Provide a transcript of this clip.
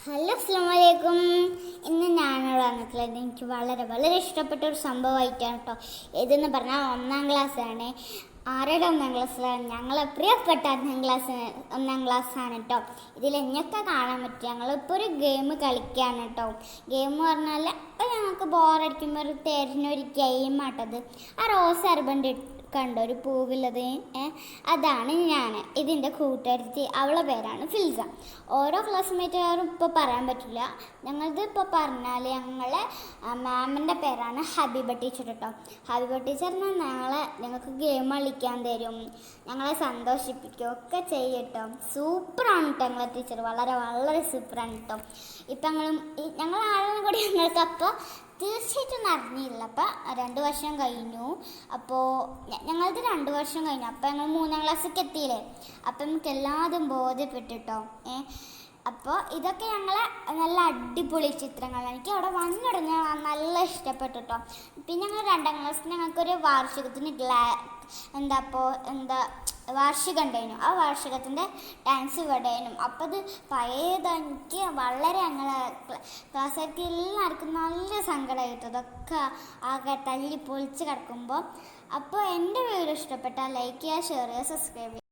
Hello അസ്സലാമലൈക്കും. ഇന്ന് ഞാനിവിടെ വന്നിട്ടുള്ളത് എനിക്ക് വളരെ വളരെ ഇഷ്ടപ്പെട്ട ഒരു സംഭവമായിട്ടാണ് കേട്ടോ. ഇതെന്ന് പറഞ്ഞാൽ 1-ാം ക്ലാസ്സാണ്. ആരുടെ 1-ാം ക്ലാസ്സിലാണ്? ഞങ്ങളെ പ്രിയപ്പെട്ട 1-ാം ക്ലാസ്സാണ് കേട്ടോ. ഇതിൽ എന്നൊക്കെ കാണാൻ പറ്റും. ഞങ്ങളിപ്പോൾ ഒരു ഗെയിം കളിക്കുകയാണ് കേട്ടോ. ഗെയിം പറഞ്ഞാൽ ഞങ്ങൾക്ക് ബോറടിക്കുമ്പോൾ ഒരു തരുന്നൊരു ഗെയിമാട്ടത്. ആ റോസ് അർബണ്ട് കണ്ടോ ഒരു പൂവുള്ളത്? അതാണ് ഞാൻ. ഇതിൻ്റെ കൂട്ടുകാരത്തി, അവളെ പേരാണ് ഫിൽസ. ഓരോ ക്ലാസ്മേറ്റുകാരും ഇപ്പോൾ പറയാൻ പറ്റില്ല. ഞങ്ങളത് ഇപ്പോൾ പറഞ്ഞാൽ ഞങ്ങളെ മാമിൻ്റെ പേരാണ് ഹബീബ ടീച്ചർ കേട്ടോ. ഹബീബ ടീച്ചർ ഞങ്ങൾക്ക് ഗെയിം കളിക്കാൻ തരും, ഞങ്ങളെ സന്തോഷിപ്പിക്കും ഒക്കെ ചെയ്യും കേട്ടോ. സൂപ്പറാണ് കേട്ടോ ഞങ്ങളെ ടീച്ചർ, വളരെ വളരെ സൂപ്പറാണ് കേട്ടോ. ഇപ്പം ഞങ്ങൾ ആളും കൂടി ഞങ്ങൾക്ക് അപ്പോൾ തീർച്ചയായിട്ടും അറിഞ്ഞില്ല. അപ്പം 2 വർഷം കഴിഞ്ഞു. അപ്പോൾ ഞങ്ങളത് 2 വർഷം കഴിഞ്ഞു. അപ്പം ഞങ്ങൾ 3-ാം ക്ലാസ്സിലേക്ക് എത്തിയില്ലേ. അപ്പം നമുക്ക് എല്ലാതും ബോധ്യപ്പെട്ടിട്ടോ. അപ്പോൾ ഇതൊക്കെ ഞങ്ങളെ നല്ല അടിപൊളി ചിത്രങ്ങളാണ്. എനിക്ക് അവിടെ വന്നിടുന്ന നല്ല ഇഷ്ടപ്പെട്ടു കേട്ടോ. പിന്നെ ഞങ്ങൾ 2-ാം ക്ലാസ്സിൽ ഞങ്ങൾക്കൊരു വാർഷികത്തിന് വാർഷികം ഉണ്ടായിരുന്നു. ആ വാർഷികത്തിൻ്റെ ഡാൻസ് ഇവിടെയും. അപ്പോൾ അത് പഴയതെനിക്ക് വളരെ ഞങ്ങളെ ക്ലാസ്സുകാർക്ക് എല്ലാവർക്കും നല്ല സങ്കടമായിട്ട് അതൊക്കെ ആകെ തല്ലി പൊളിച്ച് കിടക്കുമ്പോൾ. അപ്പോൾ എൻ്റെ വീഡിയോ ഇഷ്ടപ്പെട്ടാൽ ലൈക്ക് ചെയ്യുക, ഷെയർ ചെയ്യുക, സബ്സ്ക്രൈബ് ചെയ്യുക.